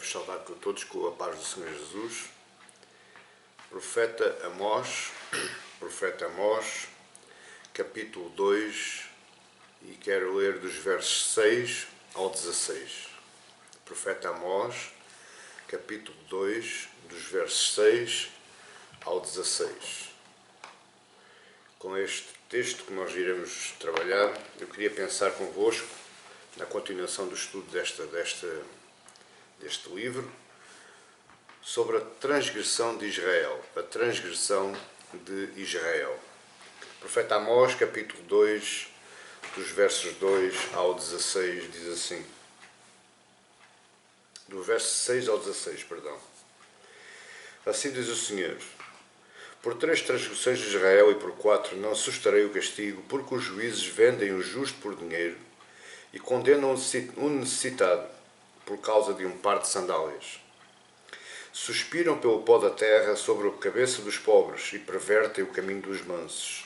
Quero-vos saudar com todos com a paz do Senhor Jesus. Profeta Amós, capítulo 2, e quero ler dos versos 6 ao 16. Profeta Amós, capítulo 2, dos versos 6 ao 16. Com este texto que nós iremos trabalhar, eu queria pensar convosco, na continuação do estudo deste livro, sobre a transgressão de Israel. A transgressão de Israel. Profeta Amós, capítulo 2, dos versos 2 ao 16, diz assim. Do verso 6 ao 16, perdão. Assim diz o Senhor: por 3 transgressões de Israel e por 4 não sustarei o castigo, porque os juízes vendem o justo por dinheiro e condenam o necessitado por causa de um par de sandálias. Suspiram pelo pó da terra sobre a cabeça dos pobres e pervertem o caminho dos mansos.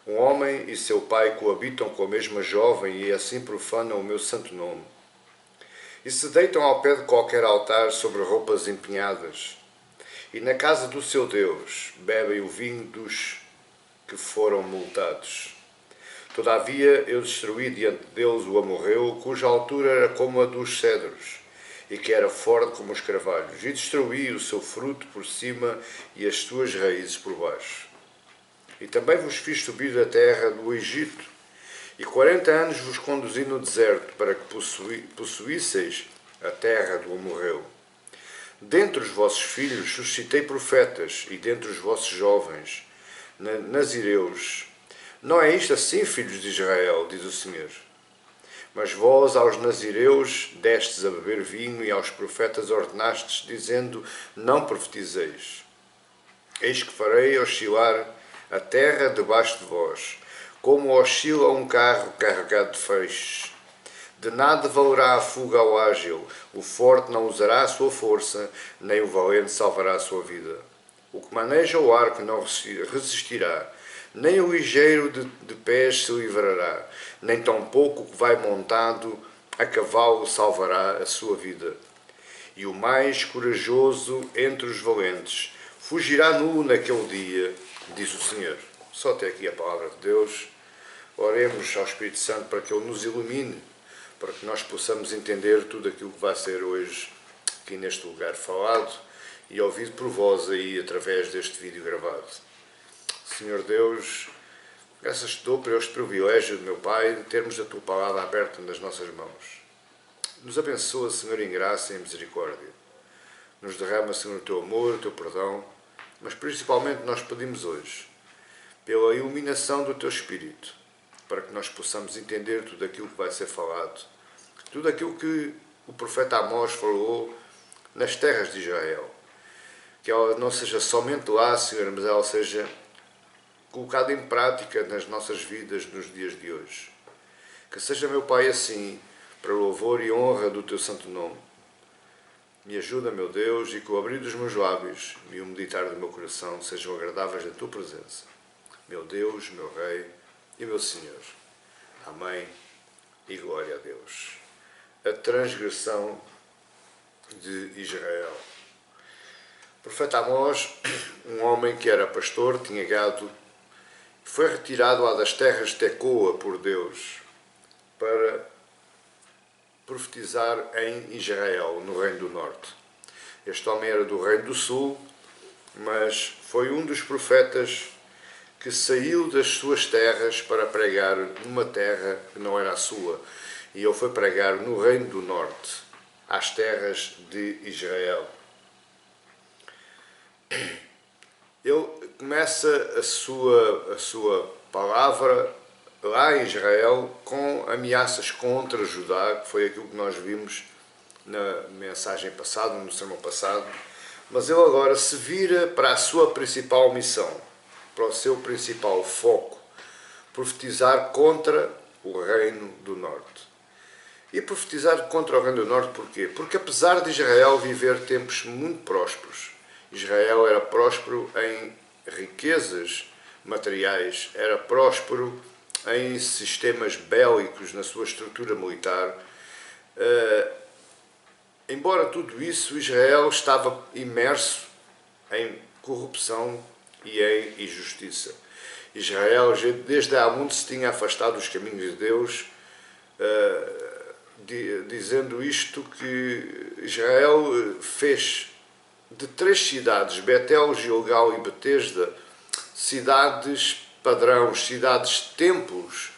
Um homem e seu pai coabitam com a mesma jovem e assim profanam o meu santo nome. E se deitam ao pé de qualquer altar sobre roupas empenhadas. E na casa do seu Deus bebem o vinho dos que foram multados. Todavia eu destruí diante deles o amorreu, cuja altura era como a dos cedros, e que era forte como os carvalhos, e destruí o seu fruto por cima e as suas raízes por baixo. E também vos fiz subir da terra do Egito, e 40 anos vos conduzi no deserto, para que possuísseis a terra do amorreu. Dentre os vossos filhos suscitei profetas, e dentre os vossos jovens, nazireus. Não é isto assim, filhos de Israel, diz o Senhor. Mas vós aos nazireus destes a beber vinho e aos profetas ordenastes, dizendo, não profetizeis. Eis que farei oscilar a terra debaixo de vós, como oscila um carro carregado de feixes. De nada valerá a fuga ao ágil, o forte não usará a sua força, nem o valente salvará a sua vida. O que maneja o arco não resistirá, nem o ligeiro de pés se livrará, nem tampouco o que vai montado a cavalo salvará a sua vida. E o mais corajoso entre os valentes fugirá nu naquele dia, diz o Senhor. Só até aqui a palavra de Deus. Oremos ao Espírito Santo para que Ele nos ilumine, para que nós possamos entender tudo aquilo que vai ser hoje aqui neste lugar falado e ouvido por vós aí através deste vídeo gravado. Senhor Deus, graças te dou por este privilégio do meu Pai de termos a Tua palavra aberta nas nossas mãos. Nos abençoa, Senhor, em graça e em misericórdia. Nos derrama, Senhor, o Teu amor, o Teu perdão, mas principalmente nós pedimos hoje pela iluminação do Teu Espírito, para que nós possamos entender tudo aquilo que vai ser falado, tudo aquilo que o profeta Amós falou nas terras de Israel. Que ela não seja somente lá, Senhor, mas ela seja colocado em prática nas nossas vidas nos dias de hoje. Que seja, meu Pai, assim, para louvor e honra do Teu santo nome. Me ajuda, meu Deus, e que o abrir dos meus lábios e o meditar do meu coração sejam agradáveis da Tua presença. Meu Deus, meu Rei e meu Senhor. Amém e glória a Deus. A transgressão de Israel. O profeta Amós, um homem que era pastor, tinha gado, foi retirado lá das terras de Tecoa por Deus para profetizar em Israel, no Reino do Norte. Este homem era do Reino do Sul, mas foi um dos profetas que saiu das suas terras para pregar numa terra que não era a sua. E ele foi pregar no Reino do Norte, às terras de Israel. Ele começa a sua palavra lá em Israel com ameaças contra Judá, que foi aquilo que nós vimos na mensagem passada, no sermão passado, mas ele agora se vira para a sua principal missão, para o seu principal foco, profetizar contra o Reino do Norte. E profetizar contra o Reino do Norte porquê? Porque apesar de Israel viver tempos muito prósperos, Israel era próspero em riquezas materiais, era próspero em sistemas bélicos na sua estrutura militar, embora tudo isso, Israel estava imerso em corrupção e em injustiça. Israel, desde há muito, se tinha afastado dos caminhos de Deus, dizendo isto, que Israel fez de 3 cidades, Betel, Gilgal e Betesda, cidades padrões, cidades templos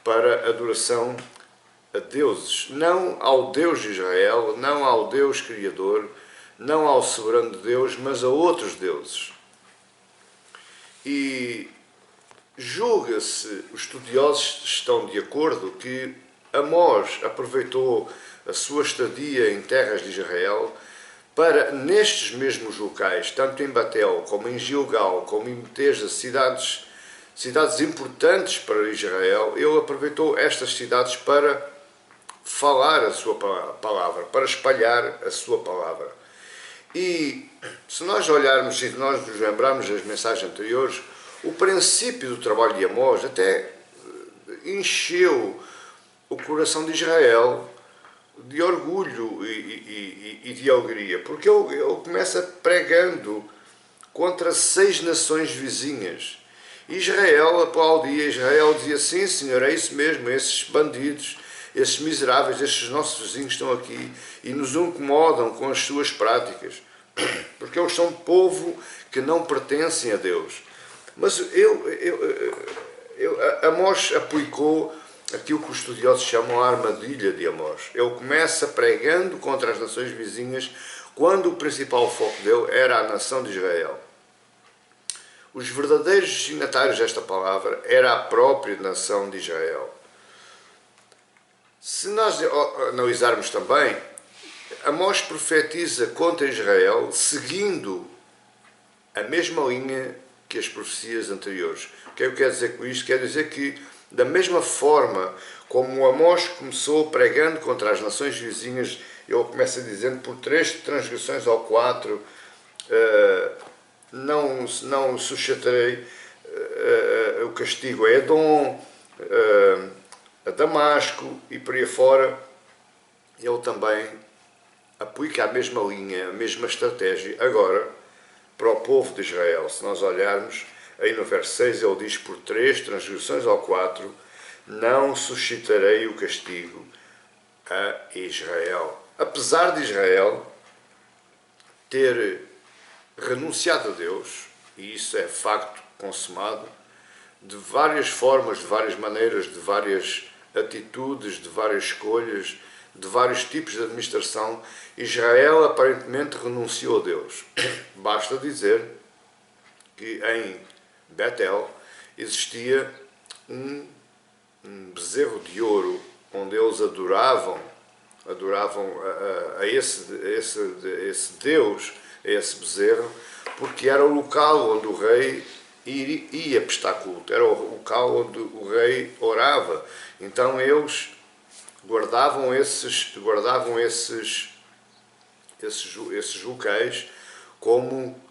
para adoração a deuses, não ao Deus de Israel, não ao Deus Criador, não ao soberano de Deus, mas a outros deuses. E julga-se, os estudiosos estão de acordo, que Amós aproveitou a sua estadia em terras de Israel para, nestes mesmos locais, tanto em Betel, como em Gilgal, como em Betesda, cidades importantes para Israel, ele aproveitou estas cidades para falar a sua palavra, para espalhar a sua palavra. E se nós olharmos e nós nos lembrarmos das mensagens anteriores, o princípio do trabalho de Amós até encheu o coração de Israel de orgulho e de alegria, porque ele começa pregando contra 6 nações vizinhas. Israel aplaudia, Israel dizia: sim, senhor, é isso mesmo, esses bandidos, esses miseráveis, estes nossos vizinhos estão aqui e nos incomodam com as suas práticas, porque eles são um povo que não pertencem a Deus. Mas Amós aplicou aquilo que os estudiosos chamam a armadilha de Amós. Ele começa pregando contra as nações vizinhas, quando o principal foco dele era a nação de Israel. Os verdadeiros destinatários desta palavra era a própria nação de Israel. Se nós analisarmos também, Amós profetiza contra Israel seguindo a mesma linha que as profecias anteriores. O que é que eu quero dizer com isto? Quer dizer que, da mesma forma como Amós começou pregando contra as nações vizinhas, ele começa dizendo: por 3 transgressões ou 4 não suscitarei o castigo a Edom, a Damasco e por aí fora. Ele também aplica a mesma linha, a mesma estratégia agora para o povo de Israel. Se nós olharmos aí no verso 6, ele diz: por 3 transgressões ou 4 não suscitarei o castigo a Israel. Apesar de Israel ter renunciado a Deus, e isso é facto consumado, de várias formas, de várias maneiras, de várias atitudes, de várias escolhas, de vários tipos de administração, Israel aparentemente renunciou a Deus. Basta dizer que em Betel existia um bezerro de ouro onde eles adoravam a esse Deus, a esse bezerro, porque era o local onde o rei ia prestar culto, era o local onde o rei orava. Então eles guardavam esses locais como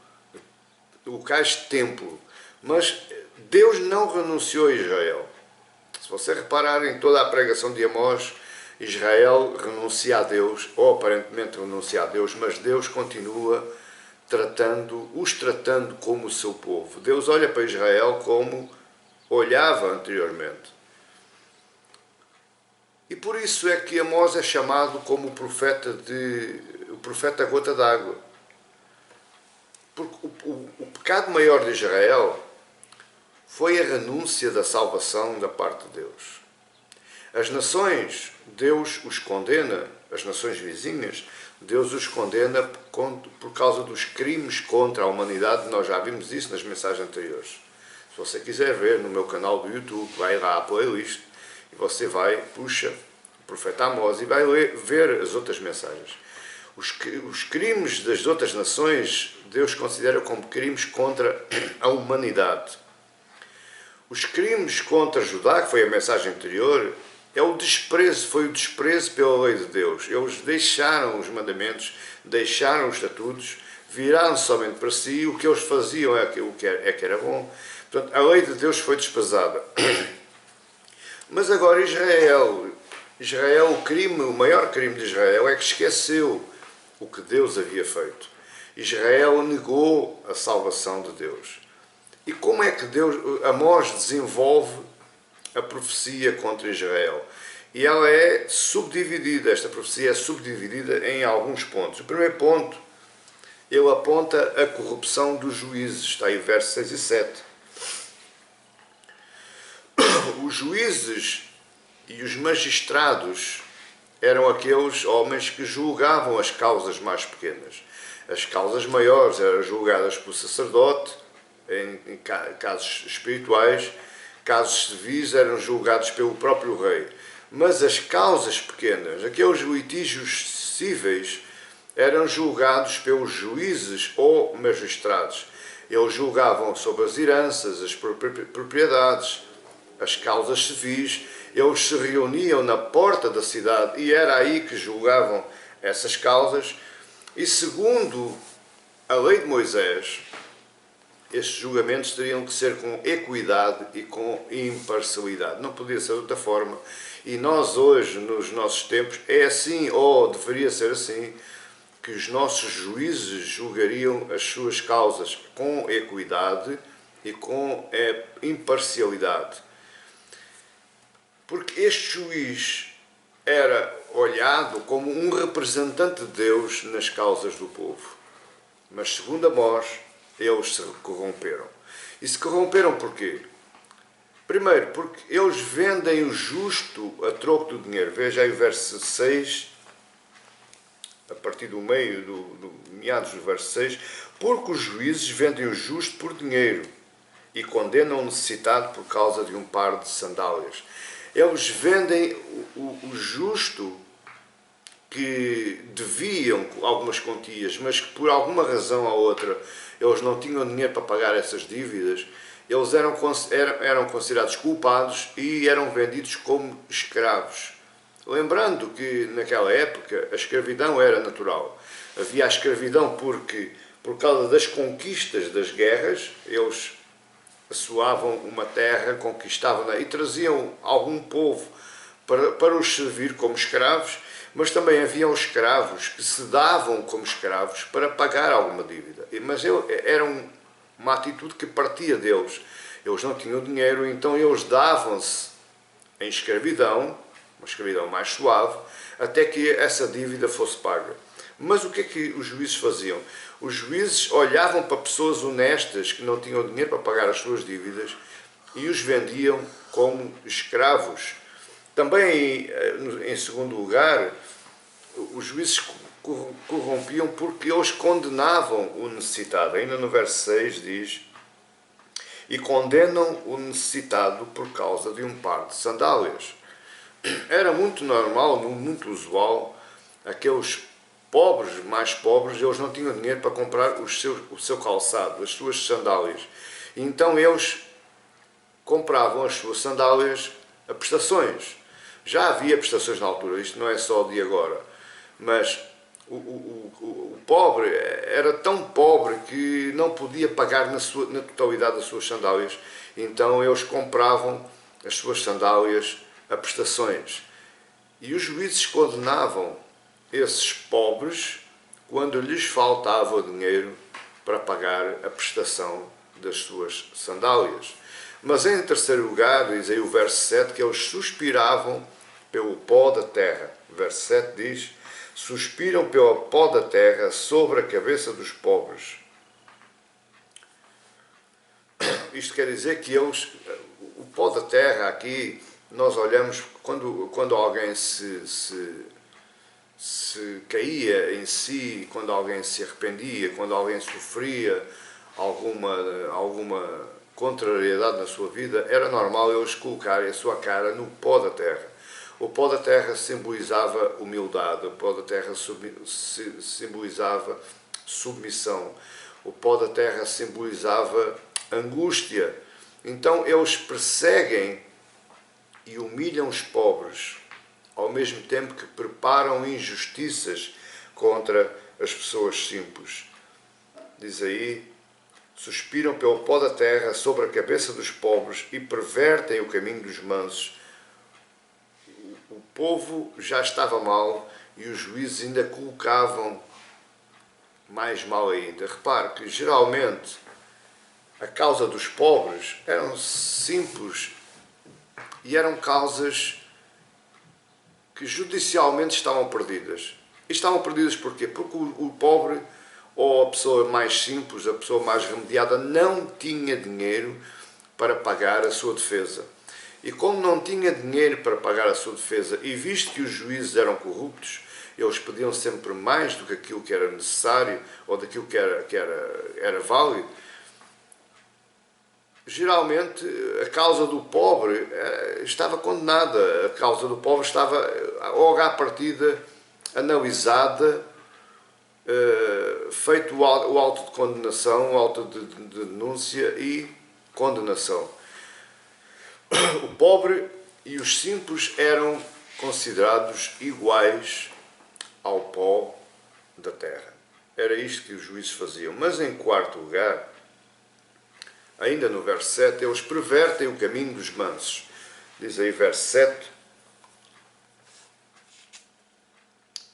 locais de templo. Mas Deus não renunciou a Israel. Se você reparar em toda a pregação de Amós, Israel renuncia a Deus, ou aparentemente renuncia a Deus, mas Deus continua os tratando como o seu povo. Deus olha para Israel como olhava anteriormente. E por isso é que Amós é chamado como o profeta gota d'água. Porque o pecado maior de Israel foi a renúncia da salvação da parte de Deus. As nações, Deus os condena, as nações vizinhas, Deus os condena por causa dos crimes contra a humanidade. Nós já vimos isso nas mensagens anteriores. Se você quiser ver no meu canal do YouTube, vai lá à playlist e você puxa o profeta Amós e vai ver as outras mensagens. Os crimes das outras nações, Deus considera como crimes contra a humanidade. Os crimes contra Judá, que foi a mensagem anterior, foi o desprezo pela lei de Deus. Eles deixaram os mandamentos, deixaram os estatutos, viraram somente para si, o que eles faziam o que era bom. Portanto, a lei de Deus foi desprezada. Mas agora Israel, o maior crime de Israel é que esqueceu o que Deus havia feito. Israel negou a salvação de Deus. E como é que Amós desenvolve a profecia contra Israel? E ela é subdividida, esta profecia é subdividida em alguns pontos. O primeiro ponto, ele aponta a corrupção dos juízes, está aí versos 6 e 7. Os juízes e os magistrados eram aqueles homens que julgavam as causas mais pequenas. As causas maiores eram julgadas pelo sacerdote, em casos espirituais, casos civis eram julgados pelo próprio rei. Mas as causas pequenas, aqueles litígios cíveis, eram julgados pelos juízes ou magistrados. Eles julgavam sobre as heranças, as propriedades, as causas civis. Eles se reuniam na porta da cidade e era aí que julgavam essas causas. E segundo a lei de Moisés, estes julgamentos teriam que ser com equidade e com imparcialidade. Não podia ser de outra forma. E nós hoje, nos nossos tempos, é assim, ou deveria ser assim, que os nossos juízes julgariam as suas causas com equidade e com imparcialidade. Porque este juiz era olhado como um representante de Deus nas causas do povo. Mas, segundo Amós, eles se corromperam. E se corromperam porquê? Primeiro, porque eles vendem o justo a troco do dinheiro. Veja aí o verso 6, a partir do meio, do meados do verso 6. Porque os juízes vendem o justo por dinheiro e condenam o necessitado por causa de um par de sandálias. Eles vendem o justo que deviam algumas quantias, mas que por alguma razão ou outra eles não tinham dinheiro para pagar essas dívidas. Eles eram considerados culpados e eram vendidos como escravos. Lembrando que naquela época a escravidão era natural. Havia a escravidão porque, por causa das conquistas das guerras, eles assoavam uma terra, conquistavam-na e traziam algum povo para os servir como escravos, mas também haviam escravos que se davam como escravos para pagar alguma dívida. Mas era uma atitude que partia deles. Eles não tinham dinheiro, então eles davam-se em escravidão, uma escravidão mais suave, até que essa dívida fosse paga. Mas o que é que os juízes faziam? Os juízes olhavam para pessoas honestas que não tinham dinheiro para pagar as suas dívidas e os vendiam como escravos. Também, em segundo lugar, os juízes corrompiam porque eles condenavam o necessitado. Ainda no verso 6 diz: e condenam o necessitado por causa de um par de sandálias. Era muito normal, muito usual, aqueles pobres, mais pobres, eles não tinham dinheiro para comprar o seu calçado, as suas sandálias. Então eles compravam as suas sandálias a prestações. Já havia prestações na altura, isto não é só de agora, mas o pobre era tão pobre que não podia pagar na totalidade as suas sandálias, então eles compravam as suas sandálias a prestações. E os juízes condenavam esses pobres quando lhes faltava dinheiro para pagar a prestação das suas sandálias. Mas em terceiro lugar, diz aí o verso 7, que eles suspiravam pelo pó da terra. O verso 7 diz: suspiram pelo pó da terra sobre a cabeça dos pobres. Isto quer dizer que eles, o pó da terra aqui, nós olhamos, quando alguém se caía em si, quando alguém se arrependia, quando alguém sofria alguma contrariedade na sua vida, era normal eles colocarem a sua cara no pó da terra. O pó da terra simbolizava humildade, o pó da terra simbolizava submissão, o pó da terra simbolizava angústia. Então eles perseguem e humilham os pobres, ao mesmo tempo que preparam injustiças contra as pessoas simples. Diz aí: suspiram pelo pó da terra sobre a cabeça dos pobres e pervertem o caminho dos mansos. O povo já estava mal e os juízes ainda colocavam mais mal ainda. Repare que geralmente a causa dos pobres eram simples e eram causas que judicialmente estavam perdidas. E estavam perdidas porquê? Porque o pobre, ou a pessoa mais simples, a pessoa mais remediada, não tinha dinheiro para pagar a sua defesa. E como não tinha dinheiro para pagar a sua defesa, e visto que os juízes eram corruptos, eles pediam sempre mais do que aquilo que era necessário, ou daquilo que era válido, geralmente a causa do pobre estava condenada, a causa do pobre estava logo à partida analisada, feito o auto de condenação, o auto de denúncia e condenação. O pobre e os simples eram considerados iguais ao pó da terra. Era isto que os juízes faziam. Mas em quarto lugar, ainda no verso 7, eles pervertem o caminho dos mansos. Diz aí verso 7,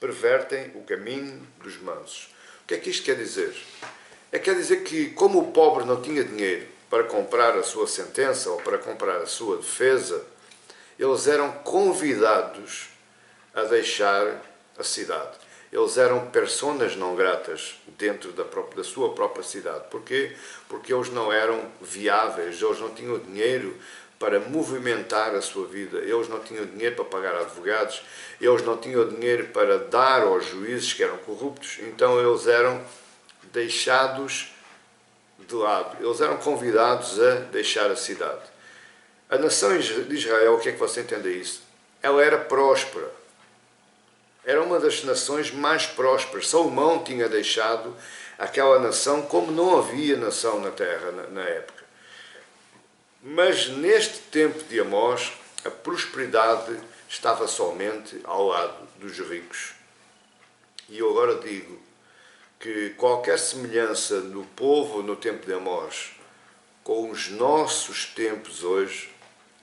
pervertem o caminho dos mansos. O que é que isto quer dizer? Quer dizer que como o pobre não tinha dinheiro para comprar a sua sentença ou para comprar a sua defesa, eles eram convidados a deixar a cidade. Eles eram personas não gratas dentro da sua própria cidade. Porquê? Porque eles não eram viáveis, eles não tinham dinheiro para movimentar a sua vida, eles não tinham dinheiro para pagar advogados, eles não tinham dinheiro para dar aos juízes que eram corruptos, então eles eram deixados de lado, eles eram convidados a deixar a cidade. A nação de Israel, o que é que você entende isso? Ela era próspera. Era uma das nações mais prósperas. Salomão tinha deixado aquela nação como não havia nação na terra na época. Mas neste tempo de Amós, a prosperidade estava somente ao lado dos ricos. E eu agora digo que qualquer semelhança do povo no tempo de Amós com os nossos tempos hoje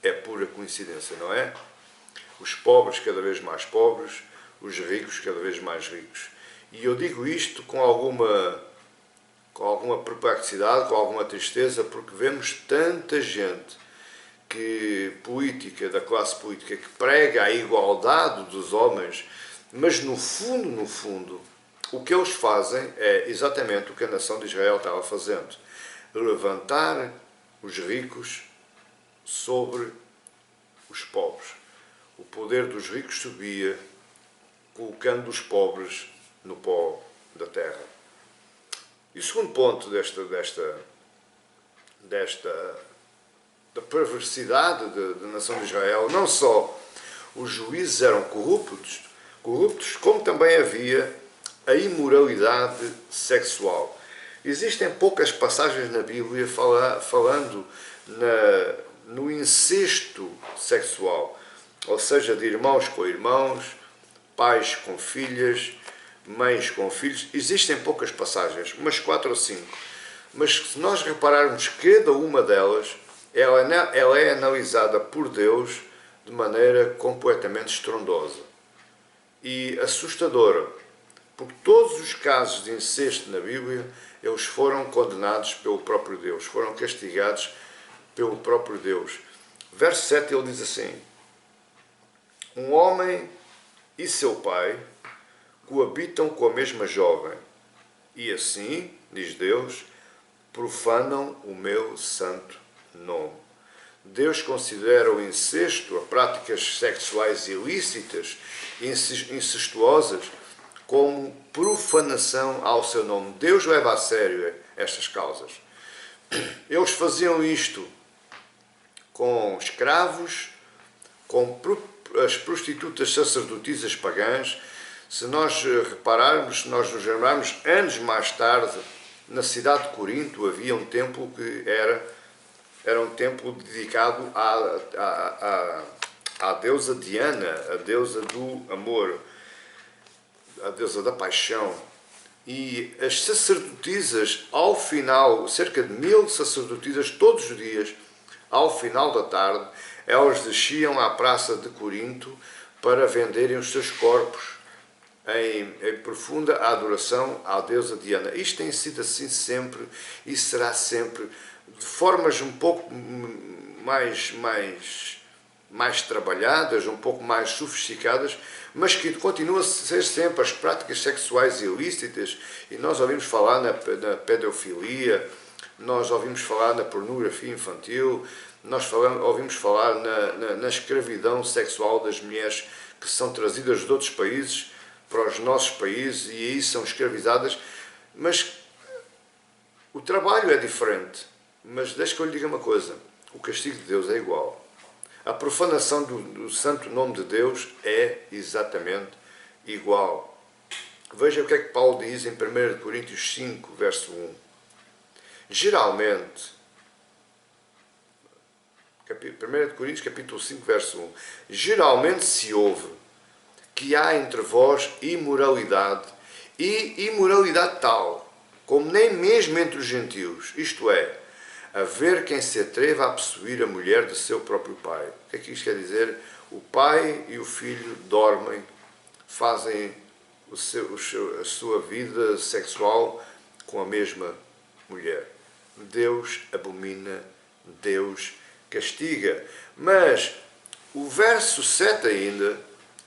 é pura coincidência, não é? Os pobres cada vez mais pobres, os ricos cada vez mais ricos. E eu digo isto com alguma perplexidade, com alguma tristeza, porque vemos tanta gente da classe política, que prega a igualdade dos homens, mas no fundo, o que eles fazem é exatamente o que a nação de Israel estava fazendo: levantar os ricos sobre os pobres. O poder dos ricos subia, colocando os pobres no pó da terra. E o segundo ponto da perversidade da nação de Israel, não só os juízes eram corruptos, como também havia a imoralidade sexual. Existem poucas passagens na Bíblia falando no incesto sexual, ou seja, de irmãos com irmãos, pais com filhas, mães com filhos. Existem poucas passagens, umas 4 ou 5. Mas se nós repararmos cada uma delas, ela é analisada por Deus de maneira completamente estrondosa e assustadora. Porque todos os casos de incesto na Bíblia, eles foram condenados pelo próprio Deus, foram castigados pelo próprio Deus. Verso 7 ele diz assim: um homem e seu pai coabitam com a mesma jovem, e assim, diz Deus, profanam o meu santo nome. Deus considera o incesto, as práticas sexuais ilícitas, incestuosas, como profanação ao seu nome. Deus leva a sério estas causas. Eles faziam isto com escravos, com as prostitutas sacerdotisas pagãs. Se nós repararmos, se nós nos lembrarmos, anos mais tarde, na cidade de Corinto, havia um templo que era um templo dedicado à deusa Diana, a deusa do amor, a deusa da paixão. E as sacerdotisas, ao final, cerca de 1000 sacerdotisas todos os dias, ao final da tarde, elas desciam à praça de Corinto para venderem os seus corpos em profunda adoração à deusa Diana. Isto tem sido assim sempre e será sempre, de formas um pouco mais trabalhadas, um pouco mais sofisticadas, mas que continua a ser sempre as práticas sexuais ilícitas, e nós ouvimos falar na pedofilia, nós ouvimos falar na pornografia infantil, ouvimos falar na escravidão sexual das mulheres que são trazidas de outros países para os nossos países e aí são escravizadas, mas o trabalho é diferente. Mas deixe que eu lhe diga uma coisa, o castigo de Deus é igual. A profanação do santo nome de Deus é exatamente igual. Veja o que é que Paulo diz em 1 Coríntios 5, verso 1. Geralmente, 1 Coríntios capítulo 5, verso 1, geralmente se ouve que há entre vós imoralidade, e imoralidade tal, como nem mesmo entre os gentios, isto é, haver quem se atreva a possuir a mulher de seu próprio pai. O que é que isto quer dizer? O pai e o filho dormem, fazem a sua vida sexual com a mesma mulher. Deus abomina, Deus castiga. Mas o verso 7 ainda,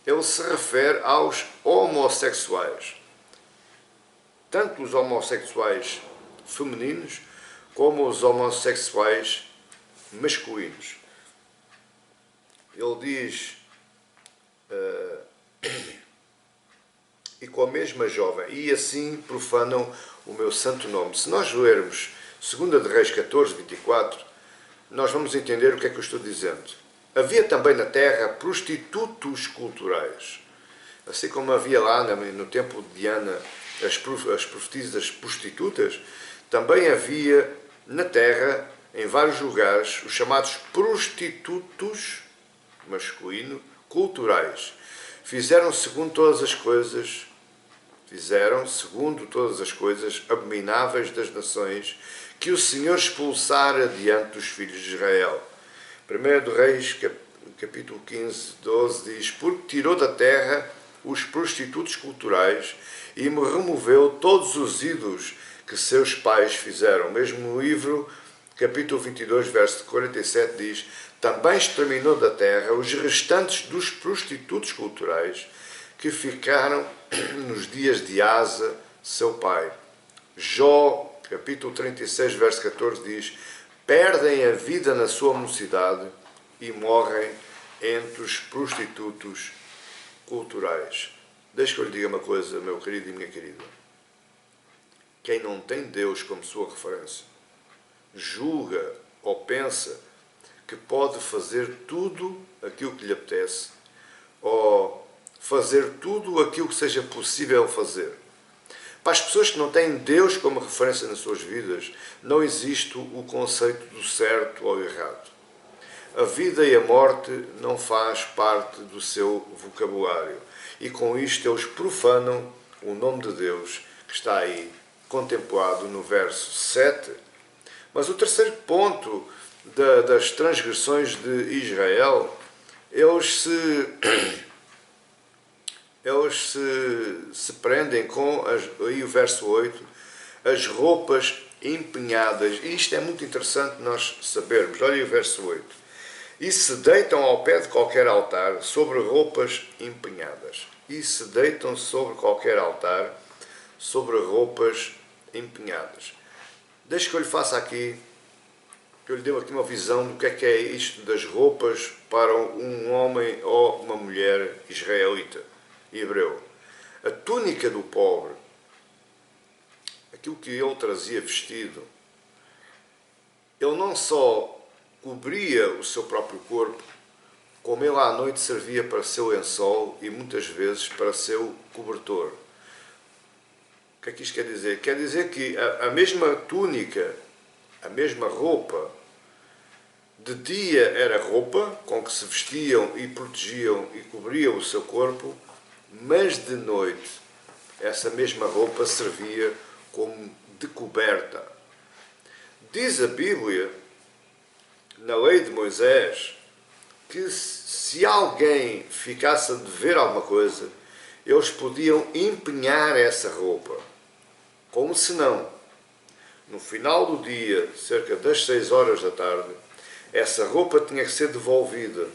ele se refere aos homossexuais. Tanto os homossexuais femininos como os homossexuais masculinos. Ele diz, e com a mesma jovem, e assim profanam o meu santo nome. Se nós lermos 2 de Reis 14, 24, nós vamos entender o que é que eu estou dizendo. Havia também na terra prostitutos culturais. Assim como havia lá no templo de Diana as profetisas prostitutas, também havia na terra, em vários lugares, os chamados prostitutos, masculino, culturais. Fizeram segundo todas as coisas abomináveis das nações que o Senhor expulsara diante dos filhos de Israel. 1 Reis, capítulo 15, 12, diz: porque tirou da terra os prostitutos culturais e me removeu todos os ídolos que seus pais fizeram. Mesmo no livro, capítulo 22, verso 47, diz: também exterminou da terra os restantes dos prostitutos culturais que ficaram nos dias de Asa, seu pai. Jó, capítulo 36, verso 14, diz: perdem a vida na sua mocidade e morrem entre os prostitutos culturais. Deixe que eu lhe diga uma coisa, meu querido e minha querida. Quem não tem Deus como sua referência, julga ou pensa que pode fazer tudo aquilo que lhe apetece, ou fazer tudo aquilo que seja possível fazer. Para as pessoas que não têm Deus como referência nas suas vidas, não existe o conceito do certo ou errado. A vida e a morte não faz parte do seu vocabulário. E com isto eles profanam o nome de Deus, que está aí contemplado no verso 7. Mas o terceiro ponto das transgressões de Israel, eles se prendem com, aí o verso 8, as roupas empenhadas. E isto é muito interessante nós sabermos. Olha aí o verso 8. E se deitam ao pé de qualquer altar sobre roupas empenhadas. E se deitam sobre qualquer altar sobre roupas empenhadas. Deixe que eu lhe faça aqui, que eu lhe dê aqui uma visão do que é isto das roupas para um homem ou uma mulher israelita, hebreu. A túnica do pobre, aquilo que ele trazia vestido, ele não só cobria o seu próprio corpo, como ele à noite servia para seu lençol e muitas vezes para seu cobertor. O que é que isto quer dizer? Quer dizer que a mesma túnica, a mesma roupa, de dia era roupa com que se vestiam e protegiam e cobriam o seu corpo, mas de noite essa mesma roupa servia como de coberta. Diz a Bíblia, na lei de Moisés, que se alguém ficasse a dever alguma coisa, eles podiam empenhar essa roupa. Como se não, no final do dia, cerca das 6 horas da tarde, essa roupa tinha que ser devolvida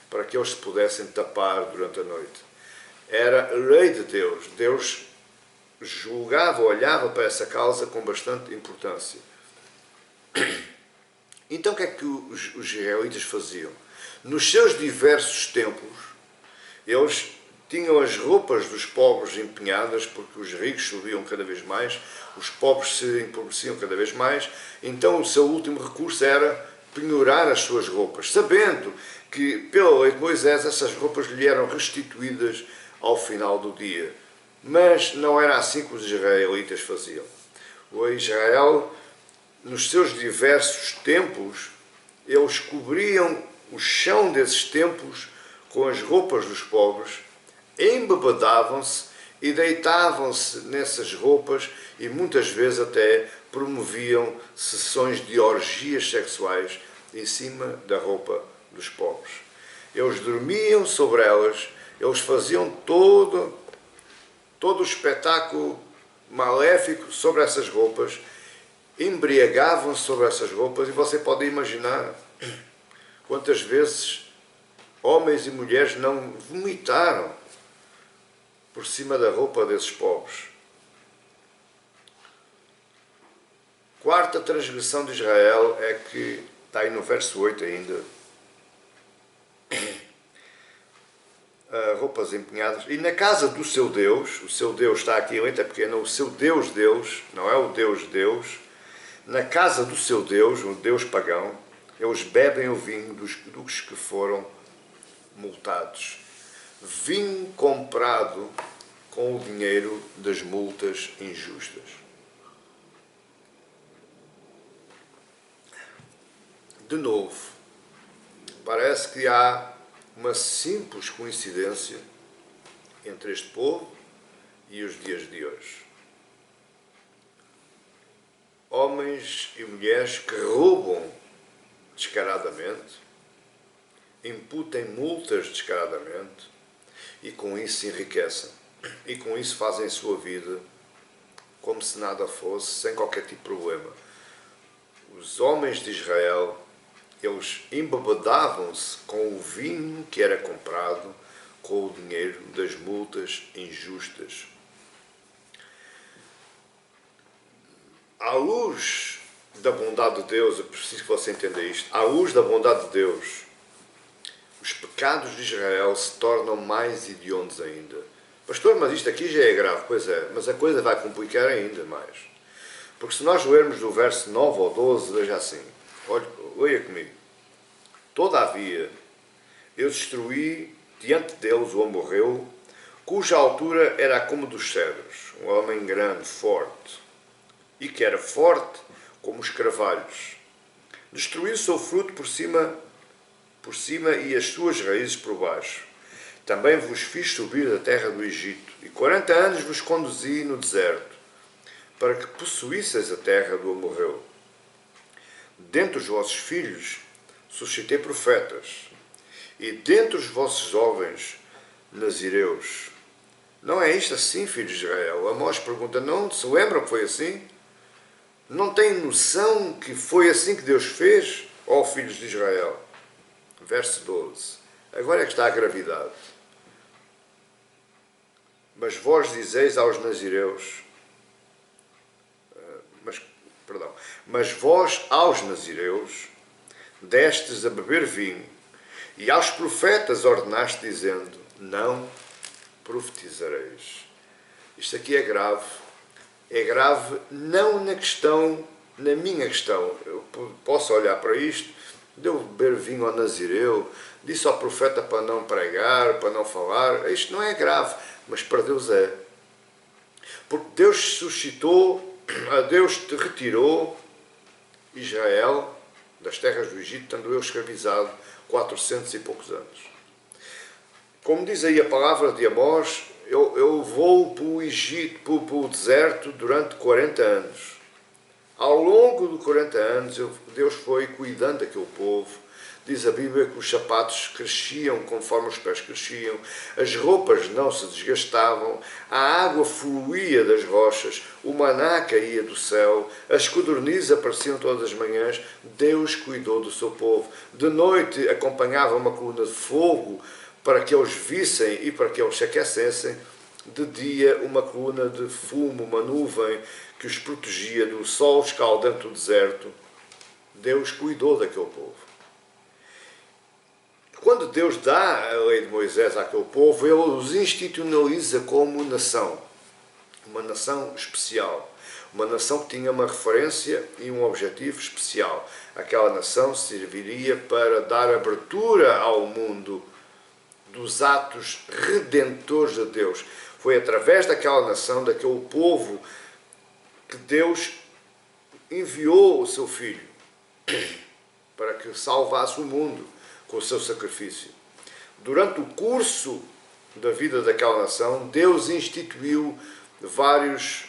para que eles se pudessem tapar durante a noite. Era lei de Deus. Deus julgava, olhava para essa causa com bastante importância. Então o que é que os israelitas faziam? Nos seus diversos templos, eles tinham as roupas dos pobres empenhadas, porque os ricos subiam cada vez mais, os pobres se empobreciam cada vez mais, então o seu último recurso era penhorar as suas roupas, sabendo que, pela lei de Moisés, essas roupas lhe eram restituídas ao final do dia. Mas não era assim que os israelitas faziam. O Israel, nos seus diversos templos, eles cobriam o chão desses templos com as roupas dos pobres, embebadavam-se e deitavam-se nessas roupas e muitas vezes até promoviam sessões de orgias sexuais em cima da roupa dos pobres. Eles dormiam sobre elas, eles faziam todo o espetáculo maléfico sobre essas roupas, embriagavam-se sobre essas roupas, e você pode imaginar quantas vezes homens e mulheres não vomitaram por cima da roupa desses pobres. Quarta transgressão de Israel é que, está aí no verso 8 ainda, roupas empenhadas, e na casa do seu Deus, o seu Deus está aqui em letra pequena, o seu Deus, Deus, não é o Deus, Deus, na casa do seu Deus, o Deus pagão, eles bebem o vinho dos que foram multados. Vinho comprado com o dinheiro das multas injustas. De novo, parece que há uma simples coincidência entre este povo e os dias de hoje. Homens e mulheres que roubam descaradamente, imputem multas descaradamente e com isso se enriquecem. E com isso fazem a sua vida como se nada fosse, sem qualquer tipo de problema. Os homens de Israel, eles embebadavam-se com o vinho que era comprado com o dinheiro das multas injustas. À luz da bondade de Deus, eu preciso que você entenda isto, à luz da bondade de Deus, os pecados de Israel se tornam mais hediondos ainda. Pastor, mas isto aqui já é grave. Pois é, mas a coisa vai complicar ainda mais. Porque se nós lermos do verso 9 ao 12, veja assim, olha comigo. Todavia, eu destruí diante deles o amorreu, cuja altura era como dos cedros, um homem grande, forte, e que era forte como os carvalhos. Destruí o seu fruto por cima e as suas raízes por baixo. Também vos fiz subir da terra do Egito, e 40 anos vos conduzi no deserto, para que possuísseis a terra do amorreu. Dentre os vossos filhos suscitei profetas, e dentre os vossos jovens nazireus. Não é isto assim, filhos de Israel? Amós pergunta, não se lembram que foi assim? Não têm noção que foi assim que Deus fez? Ó filhos de Israel. Verso 12. Agora é que está a gravidade. Mas vós dizeis aos nazireus, mas vós aos nazireus destes a beber vinho, e aos profetas ordenaste dizendo, não profetizareis. Isto aqui é grave. É grave não na minha questão. Eu posso olhar para isto, deu beber vinho ao nazireu, disse ao profeta para não pregar, para não falar. Isto não é grave, mas para Deus é. Porque Deus suscitou, Deus te retirou Israel das terras do Egito, tendo eu escravizado 400 e poucos anos. Como diz aí a palavra de Amós, eu vou para o Egito, para o deserto, durante 40 anos. Ao longo de 40 anos, Deus foi cuidando daquele povo. Diz a Bíblia que os sapatos cresciam conforme os pés cresciam, as roupas não se desgastavam, a água fluía das rochas, o maná caía do céu, as codornizes apareciam todas as manhãs. Deus cuidou do seu povo. De noite acompanhava uma coluna de fogo para que eles vissem e para que eles se aquecessem. De dia, uma coluna de fumo, uma nuvem que os protegia do sol escaldante do deserto. Deus cuidou daquele povo. Quando Deus dá a lei de Moisés àquele povo, Ele os institucionaliza como nação. Uma nação especial. Uma nação que tinha uma referência e um objetivo especial. Aquela nação serviria para dar abertura ao mundo dos atos redentores de Deus. Foi através daquela nação, daquele povo, que Deus enviou o seu Filho para que salvasse o mundo com o seu sacrifício. Durante o curso da vida daquela nação, Deus instituiu vários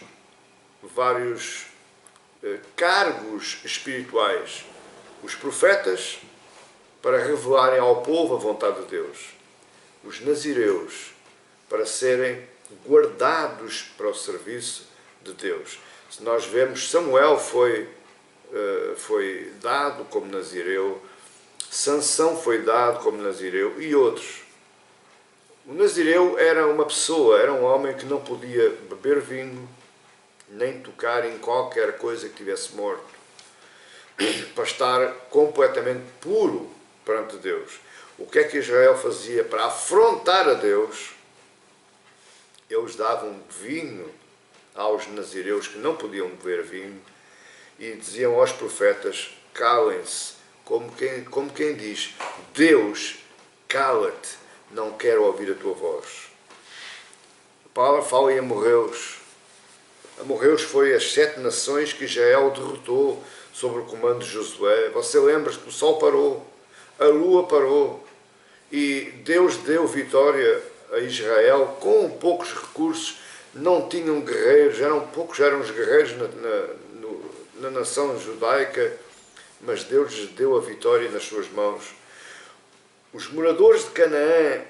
cargos espirituais. Os profetas, para revelarem ao povo a vontade de Deus. Os nazireus, para serem guardados para o serviço de Deus. Se nós vemos, Samuel foi dado como nazireu, Sansão foi dado como nazireu e outros. O nazireu era uma pessoa, era um homem que não podia beber vinho, nem tocar em qualquer coisa que tivesse morto, para estar completamente puro perante Deus. O que é que Israel fazia para afrontar a Deus? Eles davam vinho aos nazireus que não podiam beber vinho e diziam aos profetas: calem-se, como quem diz: Deus, cala-te, não quero ouvir a tua voz. A palavra fala em amorreus. Amorreus foi as 7 nações que Israel derrotou sob o comando de Josué. Você lembra-se que o sol parou, a lua parou e Deus deu vitória a Israel com poucos recursos. Não tinham guerreiros, eram os guerreiros na nação judaica, mas Deus lhes deu a vitória nas suas mãos. Os moradores de Canaã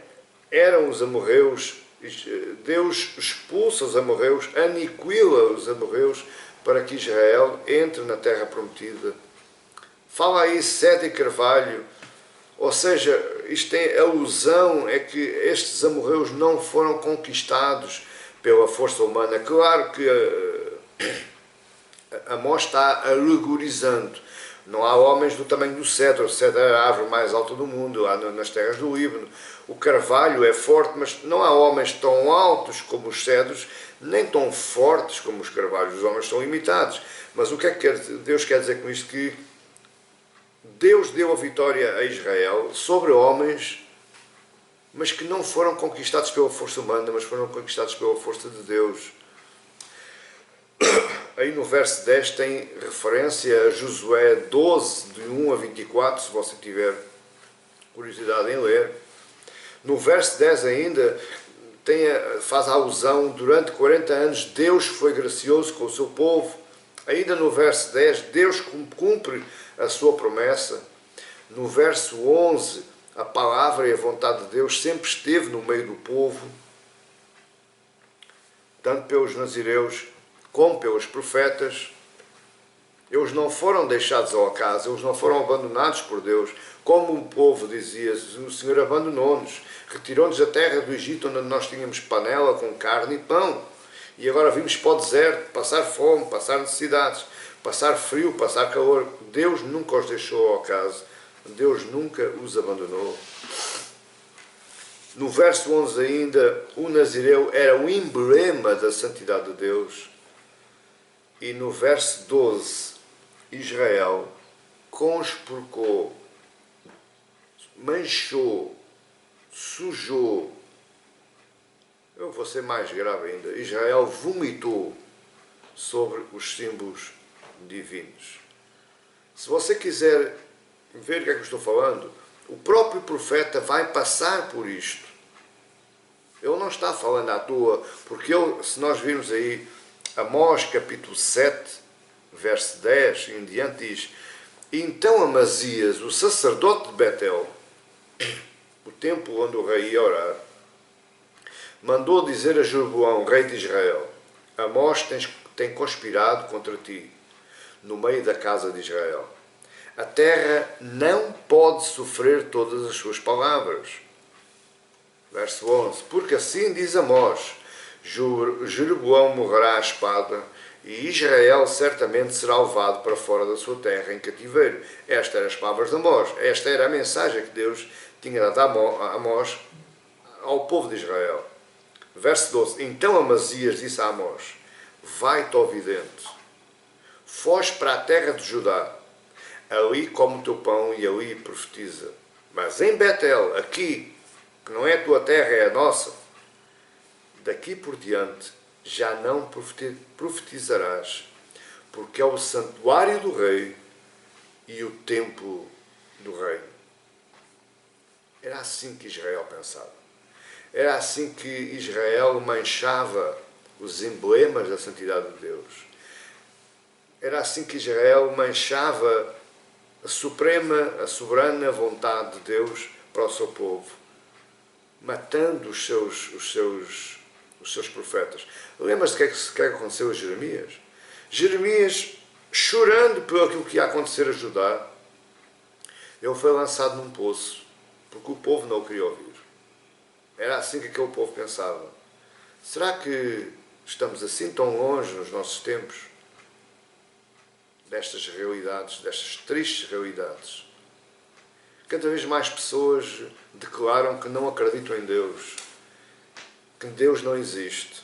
eram os amorreus. Deus expulsa os amorreus, aniquila os amorreus para que Israel entre na terra prometida. Fala aí cedro e carvalho, ou seja, isto tem alusão é que estes amorreus não foram conquistados pela força humana. Claro que Amós está alegorizando. Não há homens do tamanho do cedro. O cedro é a árvore mais alta do mundo, lá nas terras do Líbano. O carvalho é forte, mas não há homens tão altos como os cedros, nem tão fortes como os carvalhos. Os homens são limitados. Mas o que é que Deus quer dizer com isto? Que Deus deu a vitória a Israel sobre homens, mas que não foram conquistados pela força humana, mas foram conquistados pela força de Deus. Aí no verso 10 tem referência a Josué 12, de 1 a 24, se você tiver curiosidade em ler. No verso 10 ainda faz a alusão: durante 40 anos Deus foi gracioso com o seu povo. Ainda no verso 10, Deus cumpre a sua promessa. No verso 11, a palavra e a vontade de Deus sempre esteve no meio do povo, tanto pelos nazireus como pelos profetas. Eles não foram deixados ao acaso, eles não foram abandonados por Deus. Como o povo dizia: o Senhor abandonou-nos, retirou-nos da terra do Egito, onde nós tínhamos panela com carne e pão. E agora vimos para o deserto, passar fome, passar necessidades, passar frio, passar calor. Deus nunca os deixou ao acaso. Deus nunca os abandonou. No verso 11 ainda, o nazireu era o emblema da santidade de Deus. E no verso 12, Israel conspurcou, manchou, sujou. Eu vou ser mais grave ainda. Israel vomitou sobre os símbolos divinos. Se você quiser ver o que é que eu estou falando, o próprio profeta vai passar por isto. Ele não está falando à toa, porque se nós virmos aí Amós capítulo 7, verso 10 em diante diz: então Amazias, o sacerdote de Betel, o templo onde o rei ia orar, mandou dizer a Jeroboão, rei de Israel: Amós tem conspirado contra ti, no meio da casa de Israel. A terra não pode sofrer todas as suas palavras. Verso 11. Porque assim diz Amós: Jeroboão morrerá à espada, e Israel certamente será levado para fora da sua terra em cativeiro. Estas eram as palavras de Amós. Esta era a mensagem que Deus tinha dado a Amós ao povo de Israel. Verso 12. Então Amazias disse a Amós: vai-te, ó vidente, foge para a terra de Judá, ali come o teu pão e ali profetiza. Mas em Betel, aqui, que não é a tua terra, é a nossa, daqui por diante já não profetizarás, porque é o santuário do rei e o templo do rei. Era assim que Israel pensava. Era assim que Israel manchava os emblemas da santidade de Deus. Era assim que Israel manchava a suprema, a soberana vontade de Deus para o seu povo, matando os seus profetas. Lembras-te do que aconteceu a Jeremias? Jeremias, chorando por aquilo que ia acontecer a Judá, ele foi lançado num poço, porque o povo não o queria ouvir. Era assim que aquele povo pensava. Será que estamos assim tão longe nos nossos tempos destas realidades, destas tristes realidades? Cada vez mais pessoas declaram que não acreditam em Deus, que Deus não existe,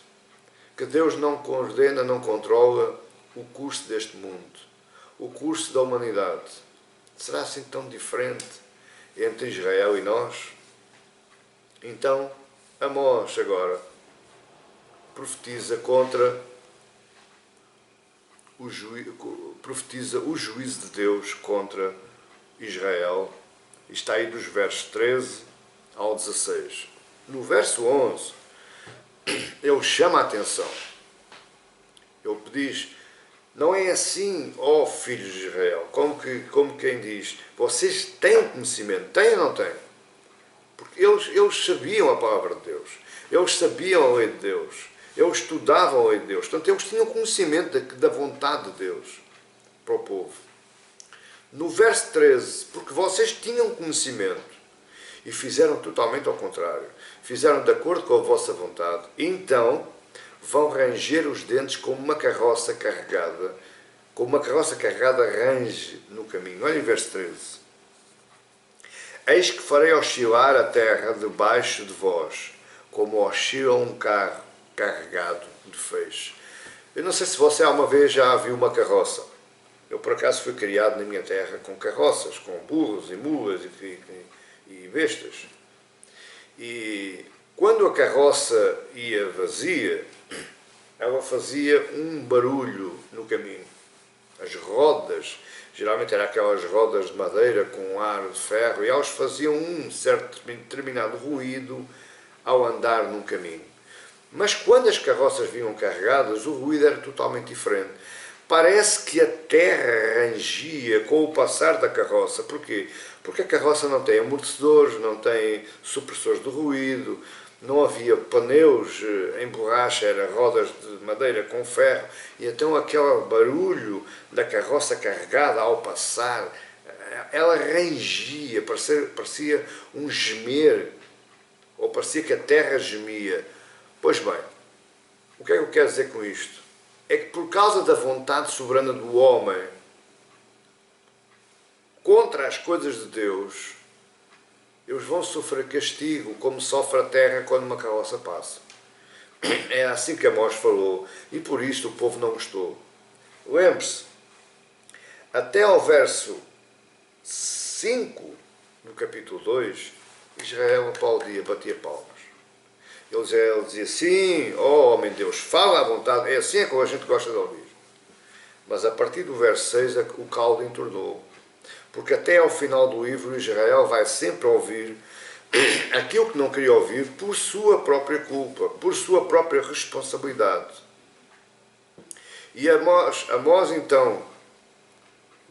que Deus não coordena, não controla o curso deste mundo, o curso da humanidade. Será assim tão diferente entre Israel e nós? Então, Amós agora profetiza contra profetiza o juízo de Deus contra Israel. Está aí dos versos 13 ao 16. No verso 11, ele chama a atenção. Ele diz: não é assim, ó filhos de Israel, como quem diz, vocês têm conhecimento, têm ou não têm? Porque eles sabiam a palavra de Deus, eles sabiam a lei de Deus, eles estudavam a lei de Deus, portanto eles tinham conhecimento da vontade de Deus para o povo. No verso 13, porque vocês tinham conhecimento e fizeram totalmente ao contrário, fizeram de acordo com a vossa vontade, então vão ranger os dentes como uma carroça carregada range no caminho. Olha em verso 13. Eis que farei oscilar a terra debaixo de vós, como oscila um carro carregado de feixe. Eu não sei se você alguma vez já viu uma carroça. Eu, por acaso, fui criado na minha terra com carroças, com burros e mulas e bestas. E quando a carroça ia vazia, ela fazia um barulho no caminho. As rodas, geralmente eram aquelas rodas de madeira com ar de ferro, e elas faziam um certo determinado ruído ao andar num caminho. Mas quando as carroças vinham carregadas, o ruído era totalmente diferente. Parece que a terra rangia com o passar da carroça. Porquê? Porque a carroça não tem amortecedores, não tem supressores de ruído, não havia pneus em borracha, eram rodas de madeira com ferro, e então aquele barulho da carroça carregada ao passar, ela rangia, parecia um gemer, ou parecia que a terra gemia. Pois bem, o que é que eu quero dizer com isto? É que por causa da vontade soberana do homem contra as coisas de Deus, eles vão sofrer castigo como sofre a terra quando uma carroça passa. É assim que Amós falou, e por isto o povo não gostou. Lembre-se, até ao verso 5 do capítulo 2, Israel aplaudia, batia palmas. Ele dizia: sim, ó homem de Deus, fala à vontade, é assim que a gente gosta de ouvir. Mas a partir do verso 6 o caldo entornou. Porque até ao final do livro Israel vai sempre ouvir aquilo que não queria ouvir por sua própria culpa, por sua própria responsabilidade. E Amós então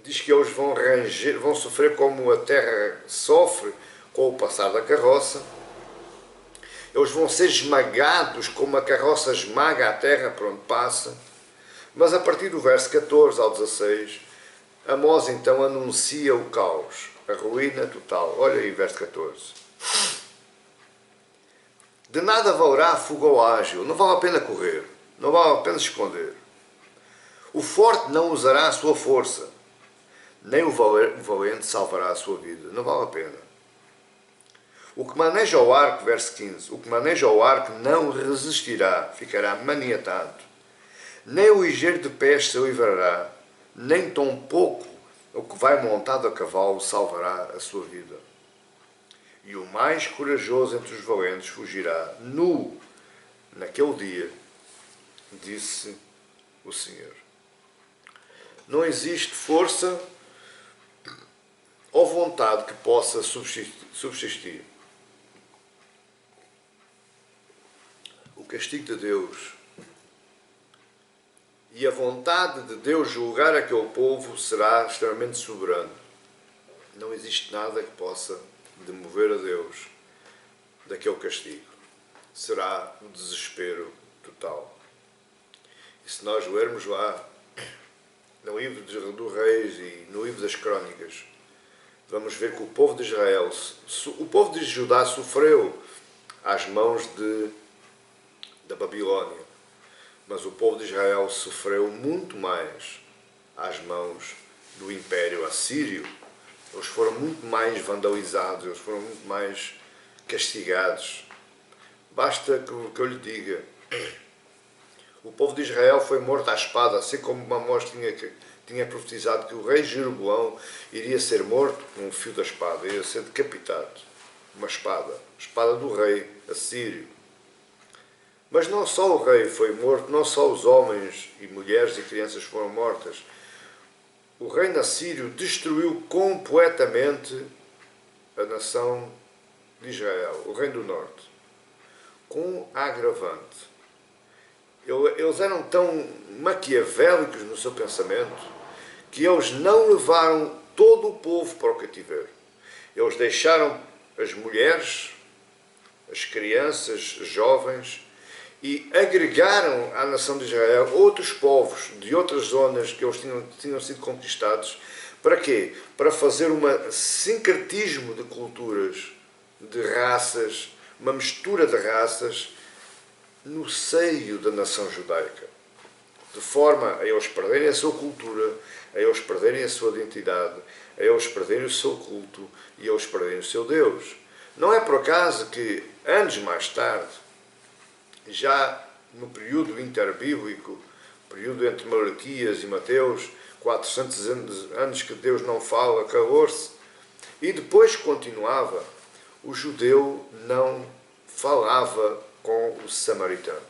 diz que eles vão ranger, vão sofrer como a terra sofre com o passar da carroça. Eles vão ser esmagados como a carroça esmaga a terra por onde passa. Mas a partir do verso 14 ao 16, Amós então anuncia o caos, a ruína total. Olha aí, verso 14. De nada valerá a fuga ao ágil, não vale a pena correr, não vale a pena se esconder. O forte não usará a sua força, nem o valente salvará a sua vida, não vale a pena. O que maneja o arco, verso 15, o que maneja o arco não resistirá, ficará maniatado. Nem o ligeiro de pés se livrará, nem tampouco o que vai montado a cavalo salvará a sua vida. E o mais corajoso entre os valentes fugirá nu naquele dia, disse o Senhor. Não existe força ou vontade que possa subsistir. O castigo de Deus e a vontade de Deus julgar aquele povo será extremamente soberano. Não existe nada que possa demover a Deus daquele castigo. Será o desespero total. E se nós lermos lá no livro do Reis e no livro das Crónicas, vamos ver que o povo de Israel, o povo de Judá sofreu às mãos da Babilónia. Mas o povo de Israel sofreu muito mais às mãos do Império Assírio. Eles foram muito mais vandalizados, eles foram muito mais castigados. Basta que eu lhe diga, o povo de Israel foi morto à espada, assim como Amós tinha profetizado que o rei Jeroboão iria ser morto com um fio da espada, iria ser decapitado. Uma espada, a espada do rei assírio. Mas não só o rei foi morto, não só os homens e mulheres e crianças foram mortas. O reino assírio destruiu completamente a nação de Israel, o reino do norte, com agravante. Eles eram tão maquiavélicos no seu pensamento que eles não levaram todo o povo para o cativeiro. Eles deixaram as mulheres, as crianças, os jovens, e agregaram à nação de Israel outros povos de outras zonas que eles tinham sido conquistados. Para quê? Para fazer um sincretismo de culturas, de raças, uma mistura de raças no seio da nação judaica. De forma a eles perderem a sua cultura, a eles perderem a sua identidade, a eles perderem o seu culto e a eles perderem o seu Deus. Não é por acaso que, anos mais tarde, já no período interbíblico, período entre Malaquias e Mateus, 400 anos que Deus não fala, acabou-se, e depois continuava, o judeu não falava com o samaritano.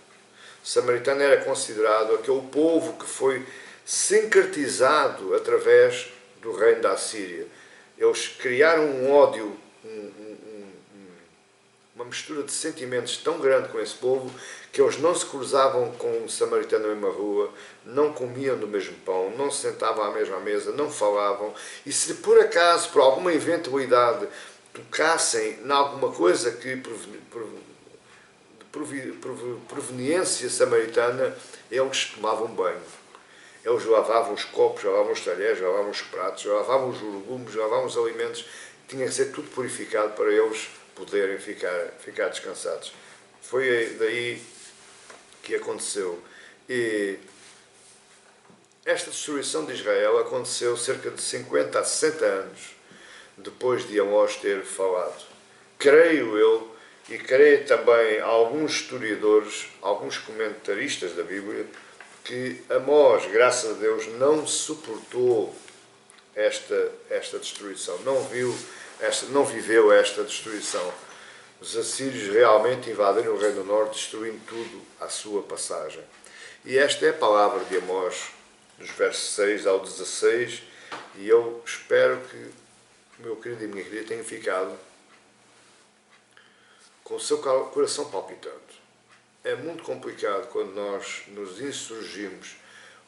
O samaritano era considerado aquele povo que foi sincretizado através do reino da Assíria. Eles criaram um ódio, uma mistura de sentimentos tão grande com esse povo que eles não se cruzavam com o samaritano na mesma rua, não comiam do mesmo pão, não se sentavam à mesma mesa, não falavam. E se por acaso, por alguma eventualidade, tocassem em alguma coisa que proveniência samaritana, eles tomavam banho. Eles lavavam os copos, lavavam os talheres, lavavam os pratos, lavavam os legumes, lavavam os alimentos. Tinha que ser tudo purificado para eles poderem ficar descansados. Foi daí que aconteceu. E esta destruição de Israel aconteceu cerca de 50 a 60 anos depois de Amós ter falado. Creio eu, e creio também alguns historiadores, alguns comentaristas da Bíblia, que Amós, graças a Deus, não suportou esta destruição, não viveu esta destruição. Os assírios realmente invadiram o Reino do Norte, destruindo tudo à sua passagem. E esta é a palavra de Amós, dos versos 6 ao 16, e eu espero que o meu querido e minha querida tenham ficado com o seu coração palpitando. É muito complicado quando nós nos insurgimos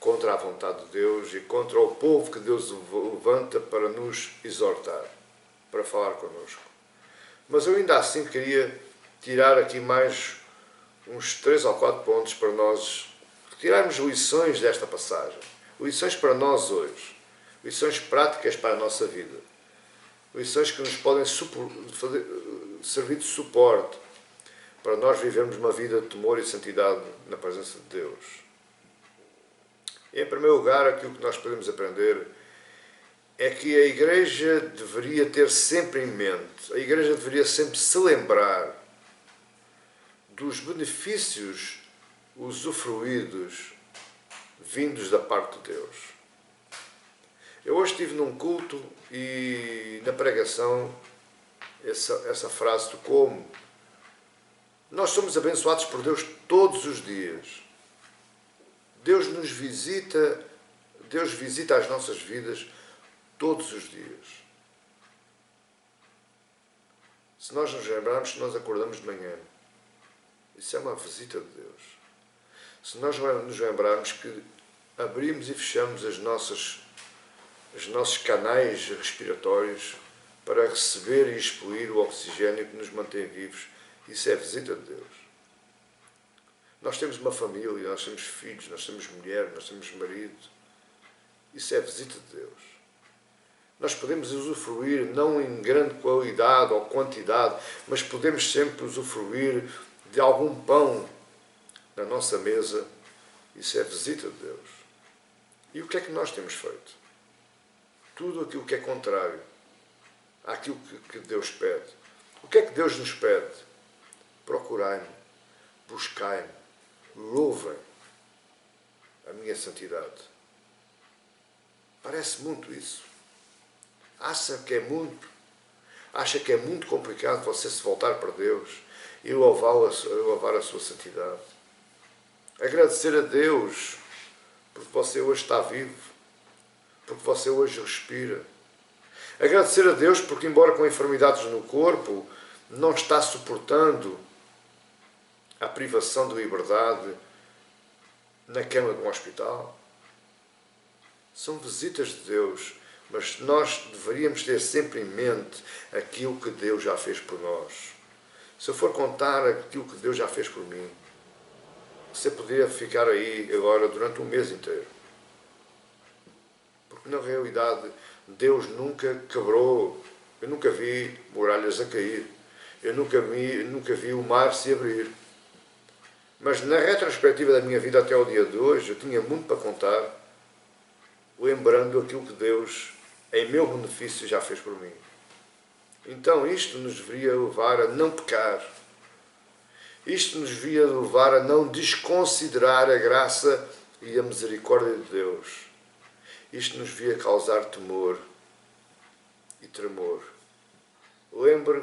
contra a vontade de Deus e contra o povo que Deus levanta para nos exortar, para falar connosco. Mas eu ainda assim queria tirar aqui mais uns 3 ou 4 pontos para nós tirarmos lições desta passagem. Lições para nós hoje. Lições práticas para a nossa vida. Lições que nos podem servir de suporte para nós vivermos uma vida de temor e santidade na presença de Deus. E, em primeiro lugar, aquilo que nós podemos aprender é que a Igreja deveria ter sempre em mente, a Igreja deveria sempre se lembrar dos benefícios usufruídos vindos da parte de Deus. Eu hoje estive num culto e na pregação essa frase tocou-me. Nós somos abençoados por Deus todos os dias. Deus nos visita, Deus visita as nossas vidas todos os dias. Se nós nos lembrarmos que nós acordamos de manhã, isso é uma visita de Deus. Se nós nos lembrarmos que abrimos e fechamos os nossos canais respiratórios para receber e expelir o oxigênio que nos mantém vivos, isso é visita de Deus. Nós temos uma família, nós temos filhos, nós temos mulher, nós temos marido. Isso é visita de Deus. Nós podemos usufruir, não em grande qualidade ou quantidade, mas podemos sempre usufruir de algum pão na nossa mesa. Isso é visita de Deus. E o que é que nós temos feito? Tudo aquilo que é contrário àquilo que Deus pede. O que é que Deus nos pede? Procurai-me, buscai-me, louvem a minha santidade. Parece muito isso. Acha que é muito complicado você se voltar para Deus e louvar a sua santidade. Agradecer a Deus porque você hoje está vivo, porque você hoje respira. Agradecer a Deus porque, embora com enfermidades no corpo, não está suportando a privação de liberdade na cama de um hospital. São visitas de Deus, mas nós deveríamos ter sempre em mente aquilo que Deus já fez por nós. Se eu for contar aquilo que Deus já fez por mim, você poderia ficar aí agora durante um mês inteiro. Porque na realidade Deus nunca quebrou, eu nunca vi muralhas a cair, eu nunca vi o mar se abrir. Mas na retrospectiva da minha vida até ao dia de hoje, eu tinha muito para contar, lembrando aquilo que Deus, em meu benefício, já fez por mim. Então isto nos deveria levar a não pecar. Isto nos deveria levar a não desconsiderar a graça e a misericórdia de Deus. Isto nos devia causar temor e tremor. Lembre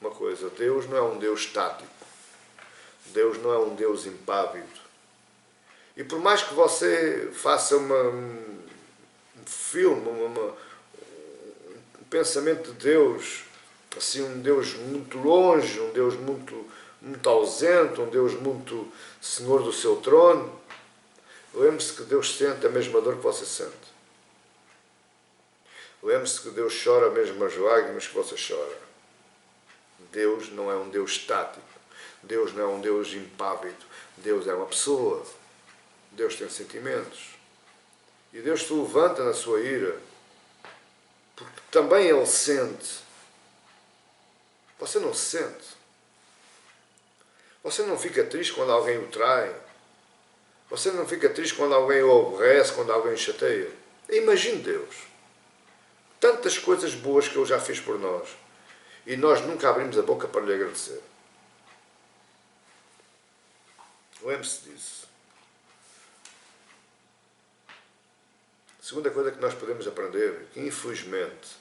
uma coisa, Deus não é um Deus estático. Deus não é um Deus impávido. E por mais que você faça um filme, um pensamento de Deus, assim, um Deus muito longe, um Deus muito ausente, um Deus muito senhor do seu trono, lembre-se que Deus sente a mesma dor que você sente. Lembre-se que Deus chora as mesmas lágrimas que você chora. Deus não é um Deus estático. Deus não é um Deus impávido. Deus é uma pessoa. Deus tem sentimentos. E Deus se levanta na sua ira, porque também Ele sente. Você não se sente. Você não fica triste quando alguém o trai. Você não fica triste quando alguém o aborrece, quando alguém o chateia. Imagine Deus. Tantas coisas boas que Ele já fez por nós. E nós nunca abrimos a boca para lhe agradecer. Lembre-se disso. A segunda coisa que nós podemos aprender é que, infelizmente,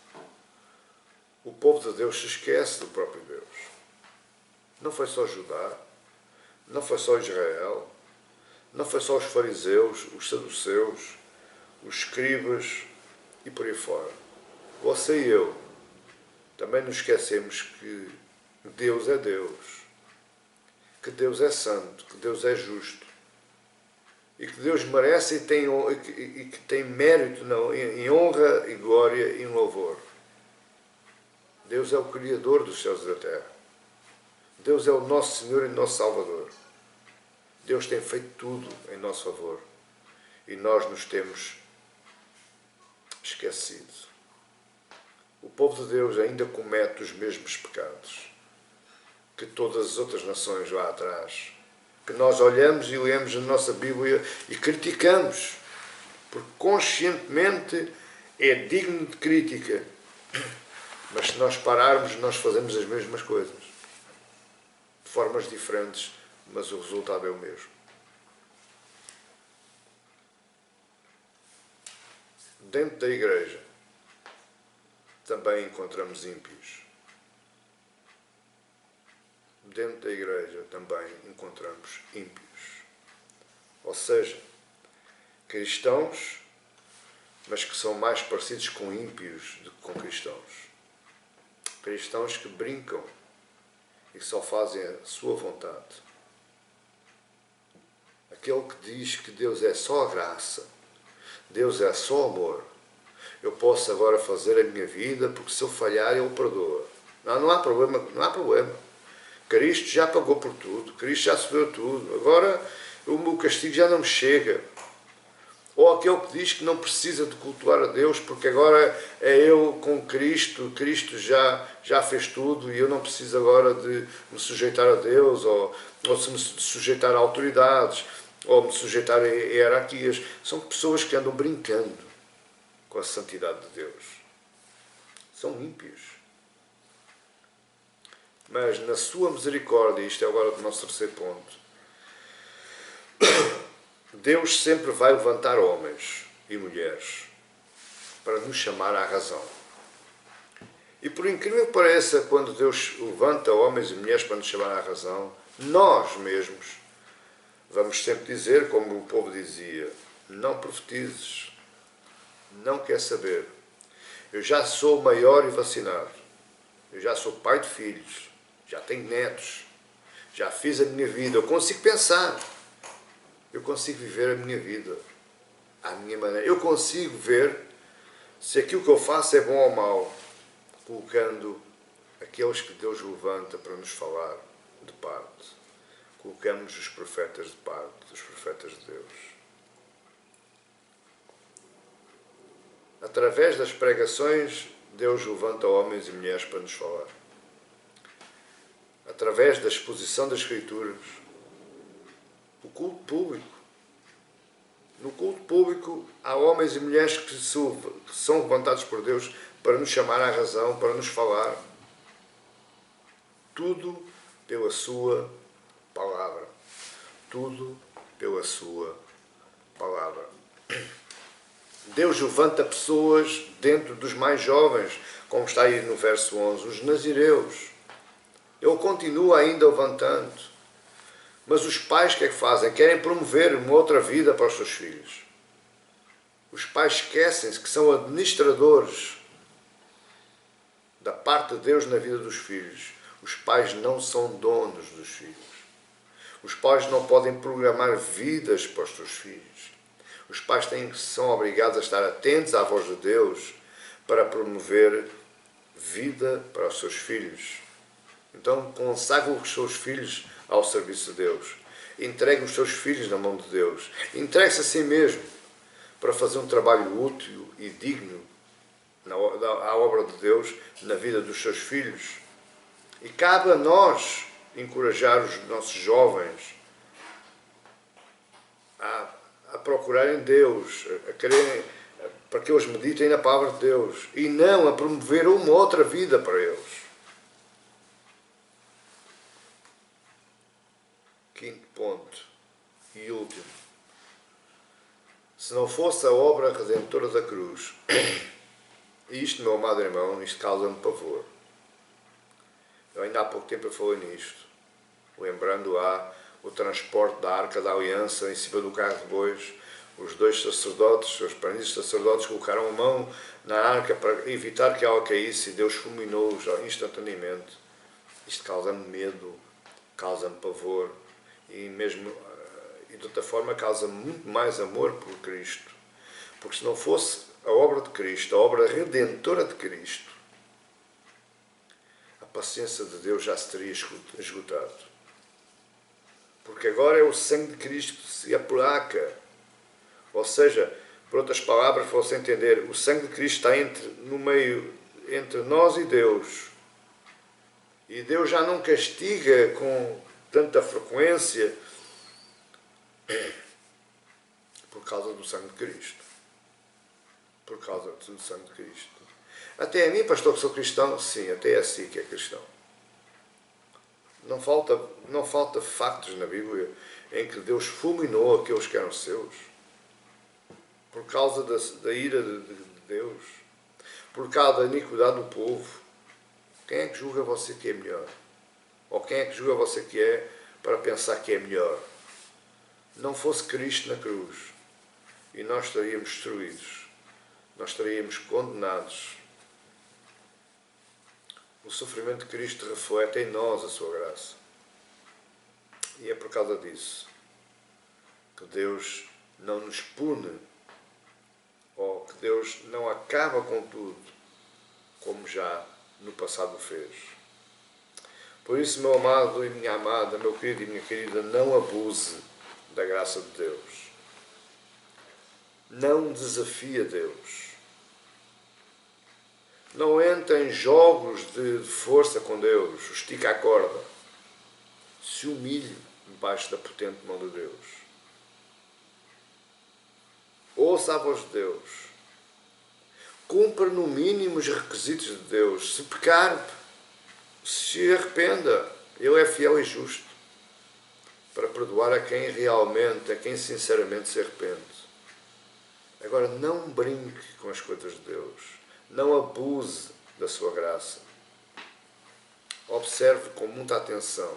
o povo de Deus se esquece do próprio Deus. Não foi só Judá, não foi só Israel, não foi só os fariseus, os saduceus, os escribas e por aí fora. Você e eu também nos esquecemos que Deus é Deus, que Deus é santo, que Deus é justo e que Deus merece e que tem mérito em honra e glória e em louvor. Deus é o Criador dos céus e da terra. Deus é o nosso Senhor e nosso Salvador. Deus tem feito tudo em nosso favor e nós nos temos esquecido. O povo de Deus ainda comete os mesmos pecados que todas as outras nações lá atrás, que nós olhamos e lemos a nossa Bíblia e criticamos, porque conscientemente é digno de crítica. Mas se nós pararmos, nós fazemos as mesmas coisas, de formas diferentes, mas o resultado é o mesmo. Dentro da igreja também encontramos ímpios. Dentro da igreja também encontramos ímpios. Ou seja, cristãos, mas que são mais parecidos com ímpios do que com cristãos. Cristãos que brincam e só fazem a sua vontade. Aquele que diz que Deus é só a graça, Deus é só amor. Eu posso agora fazer a minha vida, porque se eu falhar, Ele perdoa. Não há problema, não há problema. Cristo já pagou por tudo, Cristo já sofreu tudo. Agora o meu castigo já não me chega. Ou aquele que diz que não precisa de cultuar a Deus, porque agora é eu com Cristo, Cristo já fez tudo e eu não preciso agora de me sujeitar a Deus, ou se me sujeitar a autoridades, ou me sujeitar a hierarquias. São pessoas que andam brincando com a santidade de Deus. São ímpios. Mas na sua misericórdia, isto é agora o nosso terceiro ponto, Deus sempre vai levantar homens e mulheres para nos chamar à razão. E por incrível que pareça, quando Deus levanta homens e mulheres para nos chamar à razão, nós mesmos vamos sempre dizer, como o povo dizia, não profetizes, não quer saber. Eu já sou maior e vacinado, eu já sou pai de filhos, já tenho netos, já fiz a minha vida, eu consigo pensar. Eu consigo viver a minha vida à minha maneira. Eu consigo ver se aquilo que eu faço é bom ou mau, colocando aqueles que Deus levanta para nos falar de parte. Colocamos os profetas de parte, os profetas de Deus. Através das pregações, Deus levanta homens e mulheres para nos falar. Através da exposição das Escrituras, o culto público. No culto público há homens e mulheres que são levantados por Deus para nos chamar à razão, para nos falar. Tudo pela sua palavra. Tudo pela sua palavra. Deus levanta pessoas dentro dos mais jovens, como está aí no verso 11, os nazireus. Ele continua ainda levantando. Mas os pais o que é que fazem? Querem promover uma outra vida para os seus filhos. Os pais esquecem-se que são administradores da parte de Deus na vida dos filhos. Os pais não são donos dos filhos. Os pais não podem programar vidas para os seus filhos. Os pais são obrigados a estar atentos à voz de Deus para promover vida para os seus filhos. Então consagram os seus filhos ao serviço de Deus. Entregue os seus filhos na mão de Deus. Entregue-se a si mesmo para fazer um trabalho útil e digno à obra de Deus na vida dos seus filhos. E cabe a nós encorajar os nossos jovens a procurarem Deus, a quererem, para que eles meditem na palavra de Deus e não a promover uma outra vida para eles. Quinto ponto e último. Se não fosse a obra redentora da cruz, e isto, meu amado irmão, isto causa-me pavor. Eu ainda há pouco tempo eu falei nisto, lembrando lá o transporte da Arca da Aliança em cima do carro de bois. Os dois sacerdotes, os aprendiz sacerdotes, colocaram a mão na arca para evitar que ela caísse e Deus fulminou-os instantaneamente. Isto causa-me medo, causa-me pavor. E mesmo e de outra forma causa muito mais amor por Cristo. Porque se não fosse a obra de Cristo, a obra redentora de Cristo, a paciência de Deus já se teria esgotado. Porque agora é o sangue de Cristo que se aplaca. Ou seja, por outras palavras, para você entender, o sangue de Cristo está no meio entre nós e Deus. E Deus já não castiga com tanta frequência por causa do sangue de Cristo. Por causa do sangue de Cristo. Até a mim, pastor, que sou cristão, sim, até é assim que é cristão. Não falta factos na Bíblia em que Deus fulminou aqueles que eram seus. Por causa da ira de Deus. Por causa da iniquidade do povo. Quem é que julga você que é melhor? Ou quem é que julga você que é para pensar que é melhor? Não fosse Cristo na cruz. E nós estaríamos destruídos. Nós estaríamos condenados. O sofrimento de Cristo reflete em nós a sua graça. E é por causa disso que Deus não nos pune, ou que Deus não acaba com tudo, como já no passado fez. Por isso, meu amado e minha amada, meu querido e minha querida, não abuse da graça de Deus. Não desafie a Deus. Não entre em jogos de força com Deus, estica a corda. Se humilhe debaixo da potente mão de Deus. Ouça a voz de Deus. Cumpra no mínimo os requisitos de Deus. Se pecar, se arrependa. Ele é fiel e justo para perdoar a quem realmente, a quem sinceramente se arrepende. Agora, não brinque com as coisas de Deus. Não abuse da sua graça. Observe com muita atenção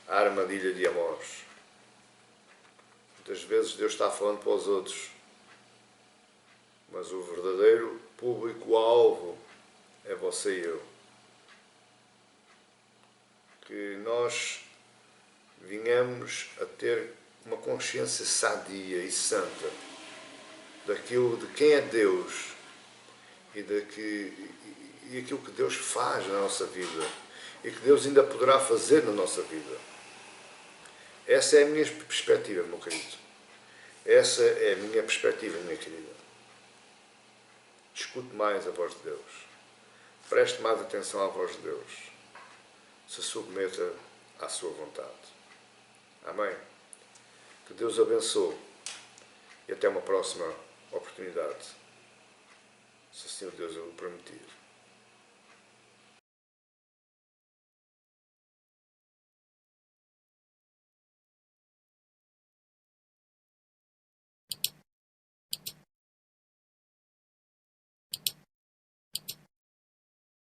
a armadilha de Amós. Muitas vezes Deus está falando para os outros, mas o verdadeiro público-alvo é você e eu. Que nós venhamos a ter uma consciência sadia e santa daquilo de quem é Deus e aquilo que Deus faz na nossa vida e que Deus ainda poderá fazer na nossa vida. Essa é a minha perspectiva, meu querido. Essa é a minha perspectiva, minha querida. Escute mais a voz de Deus. Preste mais atenção à voz de Deus. Se submeta à sua vontade. Amém? Que Deus abençoe e até uma próxima oportunidade, se assim o Deus o permitir.